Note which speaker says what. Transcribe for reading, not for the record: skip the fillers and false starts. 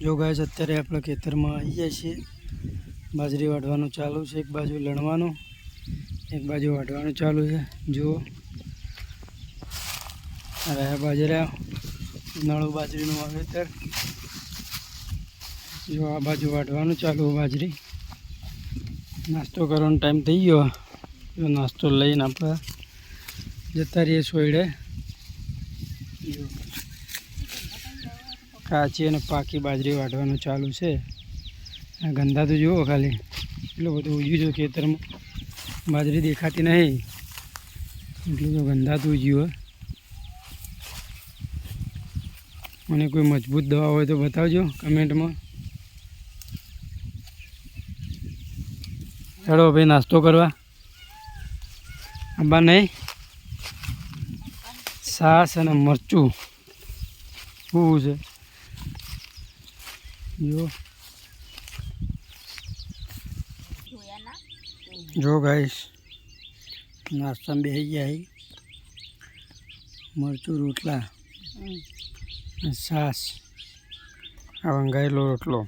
Speaker 1: જો ગાઈસ અત્યારે આપણે ખેતરમાં આવી ગયા છીએ. બાજરી વાઢવાનું ચાલુ છે. એક બાજુ લણવાનું, એક બાજુ વાઢવાનું ચાલુ છે. જુઓ આ બાજરા, ઉનાળુ બાજરીનું વાવેતર. જો આ બાજુ વાઢવાનું ચાલુ બાજરી. નાસ્તો કરવાનો ટાઈમ થઈ ગયો. જો નાસ્તો લઈને આપણે જતા રહીએ સોયડે. કાચી અને પાકી બાજરી વાઢવાનું ચાલુ છે. આ ગંદા તો જુઓ ખાલી એટલું બધું ઉગ્યું છે ખેતરમાં. બાજરી દેખાતી નહીં એટલું તો ગંદાતું ઉગ્યું. મને કોઈ મજબૂત દવા હોય તો બતાવજો કમેન્ટમાં. ચાલો ભાઈ નાસ્તો કરવા. આંબા નહીં, છાશ અને મરચું શું છે જો ગાઈસ નાસ્તામાં બેસી ગયા. મરચું રોટલા, છાશ, આ વંગાયેલો રોટલો.